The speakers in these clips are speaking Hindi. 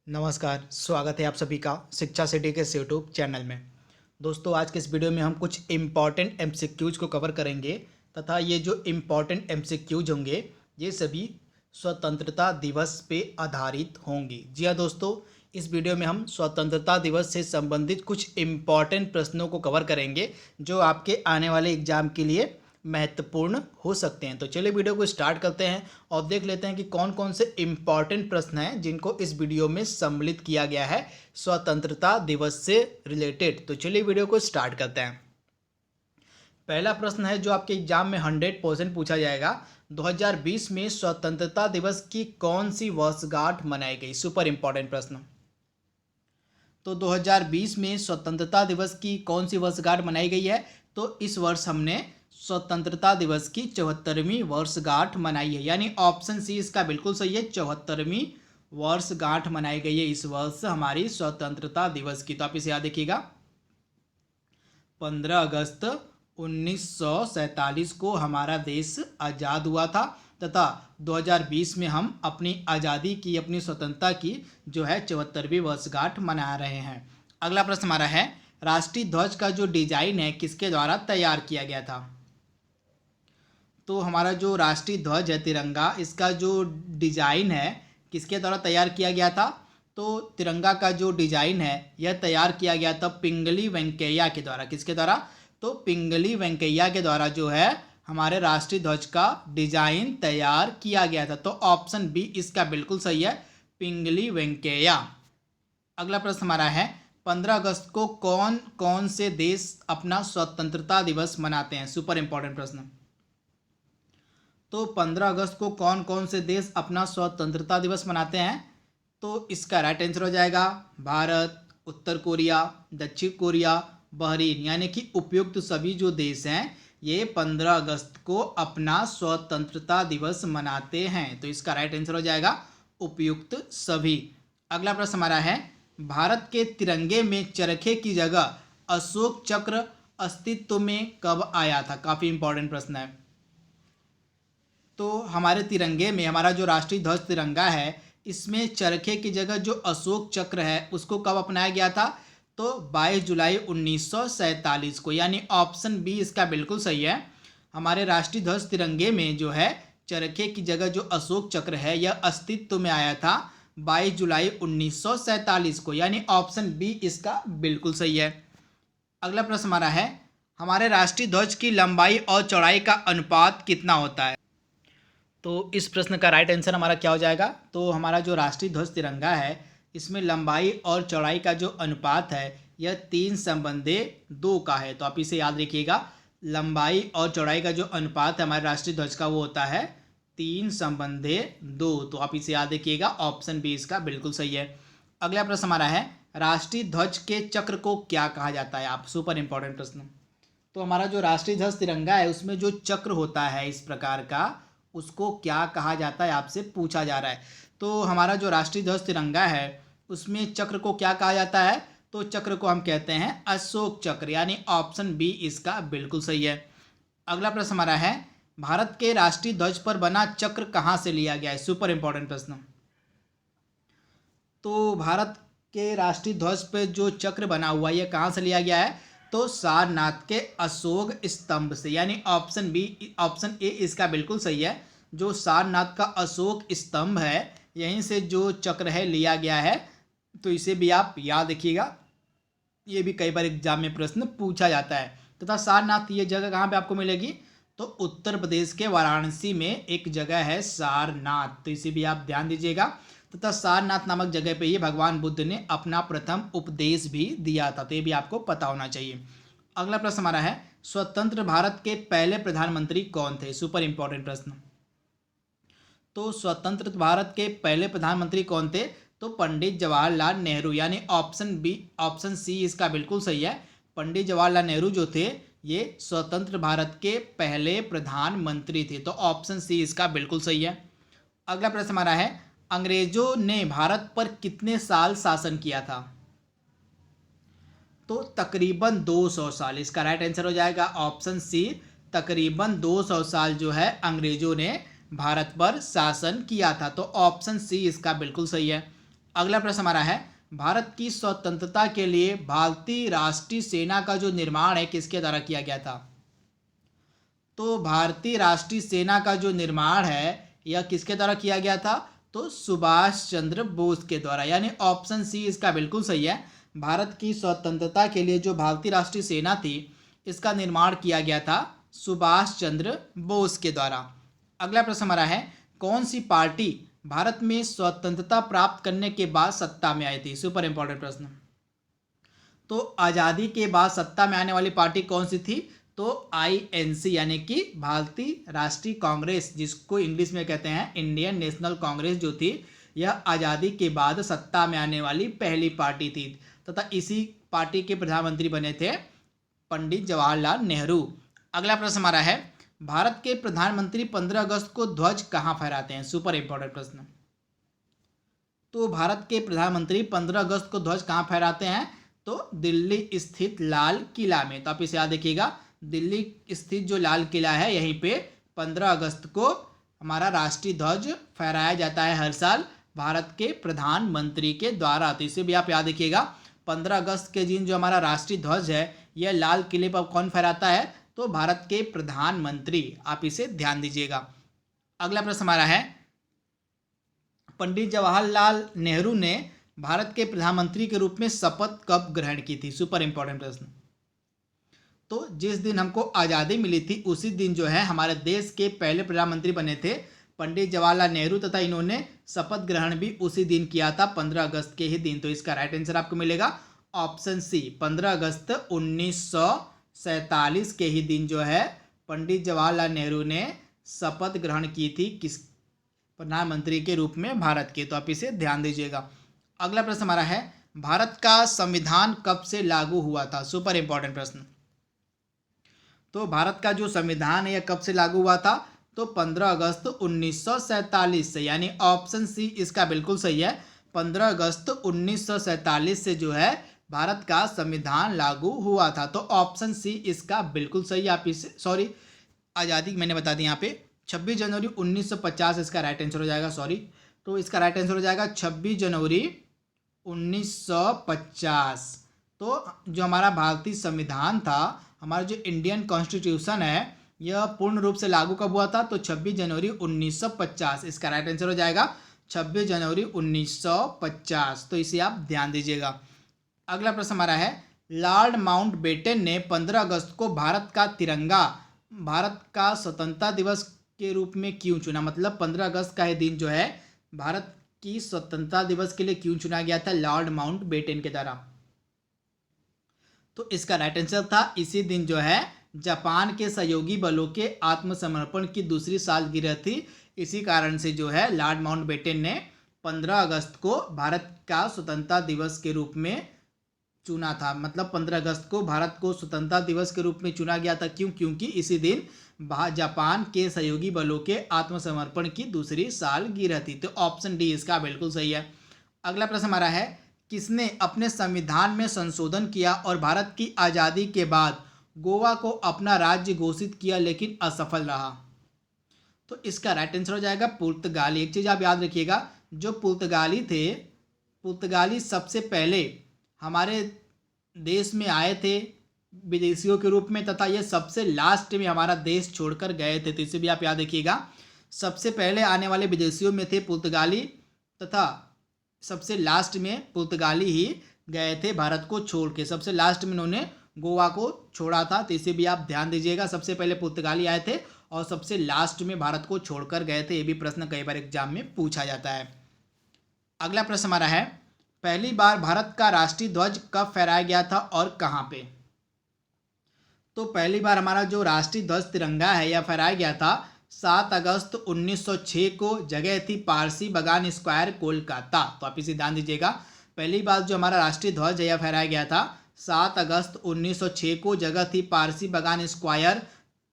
नमस्कार, स्वागत है आप सभी का शिक्षा सिटी के इस यूट्यूब चैनल में। दोस्तों, आज के इस वीडियो में हम कुछ इम्पॉर्टेंट एमसीक्यूज को कवर करेंगे तथा ये जो इम्पॉर्टेंट एमसीक्यूज होंगे ये सभी स्वतंत्रता दिवस पे आधारित होंगी। जी हाँ दोस्तों, इस वीडियो में हम स्वतंत्रता दिवस से संबंधित कुछ इम्पॉर्टेंट प्रश्नों को कवर करेंगे जो आपके आने वाले एग्जाम के लिए महत्वपूर्ण हो सकते हैं। तो चलिए वीडियो को स्टार्ट करते हैं और देख लेते हैं कि कौन कौन से इम्पॉर्टेंट प्रश्न हैं जिनको इस वीडियो में सम्मिलित किया गया है स्वतंत्रता दिवस से रिलेटेड। तो चलिए वीडियो को स्टार्ट करते हैं। पहला प्रश्न है जो आपके एग्जाम में 100% पूछा जाएगा। 2020 में स्वतंत्रता दिवस की कौन सी वर्षगांठ मनाई गई? सुपर इम्पॉर्टेंट प्रश्न। तो 2020 में स्वतंत्रता दिवस की कौन सी वर्षगांठ मनाई गई है? तो इस वर्ष हमने स्वतंत्रता दिवस की 74वीं वर्षगांठ मनाई है, यानी ऑप्शन सी इसका बिल्कुल सही है। 74वीं वर्षगांठ मनाई गई है इस वर्ष हमारी स्वतंत्रता दिवस की। तो आप इसे याद रखिएगा। 15 अगस्त 1947 को हमारा देश आज़ाद हुआ था तथा 2020 में हम अपनी आज़ादी की, अपनी स्वतंत्रता की जो है 74वीं वर्षगांठ मना रहे हैं। अगला प्रश्न हमारा है, राष्ट्रीय ध्वज का जो डिजाइन है किसके द्वारा तैयार किया गया था? तो हमारा जो राष्ट्रीय ध्वज है तिरंगा, इसका जो डिजाइन है किसके द्वारा तैयार किया गया था? तो तिरंगा का जो डिजाइन है यह तैयार किया गया था पिंगली वेंकैया के द्वारा। किसके द्वारा? तो पिंगली वेंकैया के द्वारा जो है हमारे राष्ट्रीय ध्वज का डिजाइन तैयार किया गया था। तो ऑप्शन बी इसका बिल्कुल सही है, पिंगली वेंकैया। अगला प्रश्न हमारा है, 15 अगस्त को कौन कौन से देश अपना स्वतंत्रता दिवस मनाते हैं? सुपर इंपॉर्टेंट प्रश्न। तो 15 अगस्त को कौन कौन से देश अपना स्वतंत्रता दिवस मनाते हैं? तो इसका राइट आंसर हो जाएगा भारत, उत्तर कोरिया, दक्षिण कोरिया, बहरीन, यानी कि उपयुक्त सभी जो देश हैं ये 15 अगस्त को अपना स्वतंत्रता दिवस मनाते हैं। तो इसका राइट आंसर हो जाएगा उपयुक्त सभी। अगला प्रश्न हमारा है, भारत के तिरंगे में चरखे की जगह अशोक चक्र अस्तित्व में कब आया था? काफ़ी इंपॉर्टेंट प्रश्न है। तो हमारे तिरंगे में, हमारा जो राष्ट्रीय ध्वज तिरंगा है, इसमें चरखे की जगह जो अशोक चक्र है उसको कब अपनाया गया था? तो 22 जुलाई 1947 को, यानी ऑप्शन बी इसका बिल्कुल सही है। हमारे राष्ट्रीय ध्वज तिरंगे में जो है चरखे की जगह जो अशोक चक्र है यह अस्तित्व में आया था 22 जुलाई 1947 को, यानी ऑप्शन बी इसका बिल्कुल सही है। अगला प्रश्न हमारा है, हमारे राष्ट्रीय ध्वज की लंबाई और चौड़ाई का अनुपात कितना होता है? तो इस प्रश्न का राइट आंसर हमारा क्या हो जाएगा? तो हमारा जो राष्ट्रीय ध्वज तिरंगा है इसमें लंबाई और चौड़ाई का जो अनुपात है यह 3/2 का है। तो आप इसे याद रखिएगा, लंबाई और चौड़ाई का जो अनुपात है हमारे राष्ट्रीय ध्वज का वो होता है 3/2। तो आप इसे याद रखिएगा, ऑप्शन बी इसका बिल्कुल सही है। अगला प्रश्न हमारा है, राष्ट्रीय ध्वज के चक्र को क्या कहा जाता है? आप सुपर इंपॉर्टेंट प्रश्न। तो हमारा जो राष्ट्रीय ध्वज तिरंगा है उसमें जो चक्र होता है इस प्रकार का, उसको क्या कहा जाता है आपसे पूछा जा रहा है। तो हमारा जो राष्ट्रीय ध्वज तिरंगा है उसमें चक्र को क्या कहा जाता है? तो चक्र को हम कहते हैं अशोक चक्र, यानी ऑप्शन बी इसका बिल्कुल सही है। अगला प्रश्न हमारा है, भारत के राष्ट्रीय ध्वज पर बना चक्र कहाँ से लिया गया है? सुपर इंपॉर्टेंट प्रश्न। तो भारत के राष्ट्रीय ध्वज पर जो चक्र बना हुआ है यह कहाँ से लिया गया है? तो सारनाथ के अशोक स्तंभ से, यानी ऑप्शन बी, ऑप्शन ए इसका बिल्कुल सही है। जो सारनाथ का अशोक स्तंभ है यहीं से जो चक्र है लिया गया है। तो इसे भी आप याद रखिएगा, ये भी कई बार एग्जाम में प्रश्न पूछा जाता है। तथा सारनाथ ये जगह कहाँ पे आपको मिलेगी? तो उत्तर प्रदेश के वाराणसी में एक जगह है सारनाथ, तो इसे भी आप ध्यान दीजिएगा। तथा सारनाथ नामक जगह पे ही भगवान बुद्ध ने अपना प्रथम उपदेश भी दिया था, तो ये भी आपको पता होना चाहिए। अगला प्रश्न हमारा है, स्वतंत्र भारत के पहले प्रधानमंत्री कौन थे? सुपर इंपॉर्टेंट प्रश्न। तो स्वतंत्र भारत के पहले प्रधानमंत्री कौन थे? तो पंडित जवाहरलाल नेहरू, यानी ऑप्शन बी, ऑप्शन सी इसका बिल्कुल सही है। पंडित जवाहरलाल नेहरू जो थे ये स्वतंत्र भारत के पहले प्रधानमंत्री थे। तो ऑप्शन सी इसका बिल्कुल सही है। अगला प्रश्न हमारा है, अंग्रेजों ने भारत पर कितने साल शासन किया था? तो तकरीबन 200 साल, इसका राइट आंसर हो जाएगा ऑप्शन सी, तकरीबन 200 साल जो है अंग्रेजों ने भारत पर शासन किया था। तो ऑप्शन सी इसका बिल्कुल सही है। अगला प्रश्न हमारा है, भारत की स्वतंत्रता के लिए भारतीय राष्ट्रीय सेना का जो निर्माण है किसके द्वारा किया गया था? तो भारतीय राष्ट्रीय सेना का जो निर्माण है यह किसके द्वारा किया गया था? तो सुभाष चंद्र बोस के द्वारा, यानी ऑप्शन सी इसका बिल्कुल सही है। भारत की स्वतंत्रता के लिए जो भारतीय राष्ट्रीय सेना थी इसका निर्माण किया गया था सुभाष चंद्र बोस के द्वारा। अगला प्रश्न हमारा है, कौन सी पार्टी भारत में स्वतंत्रता प्राप्त करने के बाद सत्ता में आई थी? सुपर इंपॉर्टेंट प्रश्न। तो आज़ादी के बाद सत्ता में आने वाली पार्टी कौन सी थी? तो आईएनसी यानी कि भारतीय राष्ट्रीय कांग्रेस, जिसको इंग्लिश में कहते हैं इंडियन नेशनल कांग्रेस, जो थी यह आज़ादी के बाद सत्ता में आने वाली पहली पार्टी थी तथा इसी पार्टी के प्रधानमंत्री बने थे पंडित जवाहरलाल नेहरू। अगला प्रश्न हमारा है, भारत के प्रधानमंत्री 15 अगस्त को ध्वज कहाँ फहराते हैं? सुपर इंपॉर्टेंट प्रश्न। तो भारत के प्रधानमंत्री 15 अगस्त को ध्वज कहाँ फहराते हैं? तो दिल्ली स्थित लाल किला में। तो आप इसे याद रखिएगा, दिल्ली स्थित जो लाल किला है यहीं पे 15 अगस्त को हमारा राष्ट्रीय ध्वज फहराया जाता है हर साल भारत के प्रधानमंत्री के द्वारा। तो इसे भी आप याद रखिएगा, 15 अगस्त के दिन जो हमारा राष्ट्रीय ध्वज है यह लाल किले पर कौन फहराता है? तो भारत के प्रधानमंत्री। आप इसे ध्यान दीजिएगा। अगला प्रश्न हमारा है, पंडित जवाहरलाल नेहरू ने भारत के प्रधानमंत्री के रूप में शपथ कब ग्रहण की थी? सुपर इंपॉर्टेंट प्रश्न। तो जिस दिन हमको आज़ादी मिली थी उसी दिन जो है हमारे देश के पहले प्रधानमंत्री बने थे पंडित जवाहरलाल नेहरू तथा इन्होंने शपथ ग्रहण भी उसी दिन किया था, 15 अगस्त के ही दिन। तो इसका राइट आंसर आपको मिलेगा ऑप्शन सी, 15 अगस्त 1947 के ही दिन जो है पंडित जवाहरलाल नेहरू ने शपथ ग्रहण की थी किस प्रधानमंत्री के रूप में भारत के। तो आप इसे ध्यान दीजिएगा। अगला प्रश्न हमारा है, भारत का संविधान कब से लागू हुआ था? सुपर इंपॉर्टेंट प्रश्न। तो भारत का जो संविधान है यह कब से लागू हुआ था? तो 15 अगस्त 1947 से, यानी ऑप्शन सी इसका बिल्कुल सही है। 15 अगस्त 1947 से जो है भारत का संविधान लागू हुआ था। तो ऑप्शन सी इसका बिल्कुल सही। आप इसे सॉरी आज़ादी मैंने बता दी यहाँ पे 26 जनवरी 1950 इसका राइट आंसर हो जाएगा। सॉरी, तो इसका राइट आंसर हो जाएगा 26 जनवरी 1950। तो जो हमारा भारतीय संविधान था, हमारा जो इंडियन कॉन्स्टिट्यूशन है यह पूर्ण रूप से लागू कब हुआ था? तो 26 जनवरी 1950। इसका राइट आंसर हो जाएगा 26 जनवरी 1950। तो इसे आप ध्यान दीजिएगा। अगला प्रश्न हमारा है, लॉर्ड माउंटबेटन ने 15 अगस्त को भारत का तिरंगा भारत का स्वतंत्रता दिवस के रूप में क्यों चुना? मतलब 15 अगस्त का ही दिन जो है भारत की स्वतंत्रता दिवस के लिए क्यों चुना गया था लॉर्ड माउंटबेटन के द्वारा? तो इसका राइट आंसर था, इसी दिन जो है जापान के सहयोगी बलों के आत्मसमर्पण की दूसरी सालगिरह थी। इसी कारण से जो है लॉर्ड माउंटबेटन ने 15 अगस्त को भारत का स्वतंत्रता दिवस के रूप में चुना था। मतलब 15 अगस्त को भारत को स्वतंत्रता दिवस के रूप में चुना गया था। क्यों? क्योंकि इसी दिन जापान के सहयोगी बलों के आत्मसमर्पण की दूसरी सालगिरह थी। तो ऑप्शन डी इसका बिल्कुल सही है। अगला प्रश्न हमारा है, किसने अपने संविधान में संशोधन किया और भारत की आज़ादी के बाद गोवा को अपना राज्य घोषित किया लेकिन असफल रहा? तो इसका राइट आंसर हो जाएगा पुर्तगाली। एक चीज़ आप याद रखिएगा, जो पुर्तगाली थे, पुर्तगाली सबसे पहले हमारे देश में आए थे विदेशियों के रूप में तथा ये सबसे लास्ट में हमारा देश छोड़कर गए थे। तो इसे भी आप याद रखिएगा, सबसे पहले आने वाले विदेशियों में थे पुर्तगाली तथा सबसे लास्ट में पुर्तगाली ही गए थे भारत को छोड़ के। सबसे लास्ट में उन्होंने गोवा को छोड़ा था। तो इसे भी आप ध्यान दीजिएगा, सबसे पहले पुर्तगाली आए थे और सबसे लास्ट में भारत को छोड़कर गए थे। ये भी प्रश्न कई बार एग्जाम में पूछा जाता है। अगला प्रश्न हमारा है, पहली बार भारत का राष्ट्रीय ध्वज कब फहराया गया था और कहाँ पे? तो पहली बार हमारा जो राष्ट्रीय ध्वज तिरंगा है यह फहराया गया था 7 अगस्त 1906 को। जगह थी पारसी बागान स्क्वायर, कोलकाता। तो आप इसे ध्यान दीजिएगा, पहली बार जो हमारा राष्ट्रीय ध्वज है यह फहराया गया था 7 अगस्त 1906 को। जगह थी पारसी बागान स्क्वायर,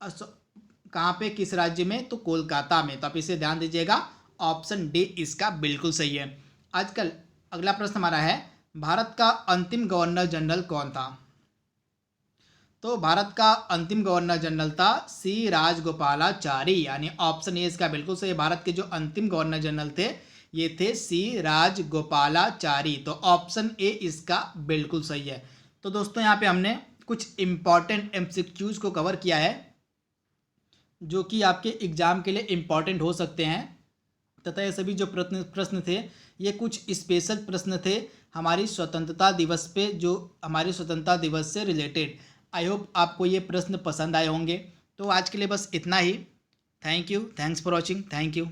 कहाँ पे, किस राज्य में? तो कोलकाता में। तो आप इसे ध्यान दीजिएगा, ऑप्शन डी इसका बिल्कुल सही है। आजकल अगला प्रश्न हमारा है, भारत का अंतिम गवर्नर जनरल कौन था? तो भारत का अंतिम गवर्नर जनरल था सी राजगोपालाचारी, यानी ऑप्शन ए इसका बिल्कुल सही। भारत के जो अंतिम गवर्नर जनरल थे ये थे सी राजगोपालाचारी। तो ऑप्शन ए इसका बिल्कुल सही है। तो दोस्तों यहाँ पे हमने कुछ इम्पॉर्टेंट एमसीक्यूज को कवर किया है जो कि आपके एग्जाम के लिए इम्पॉर्टेंट हो सकते हैं, तथा ये सभी जो प्रश्न थे ये कुछ स्पेशल प्रश्न थे हमारी स्वतंत्रता दिवस पे, जो हमारी स्वतंत्रता दिवस से रिलेटेड। आई होप आपको ये प्रश्न पसंद आए होंगे। तो आज के लिए बस इतना ही। Thank you, thanks for watching, thank you.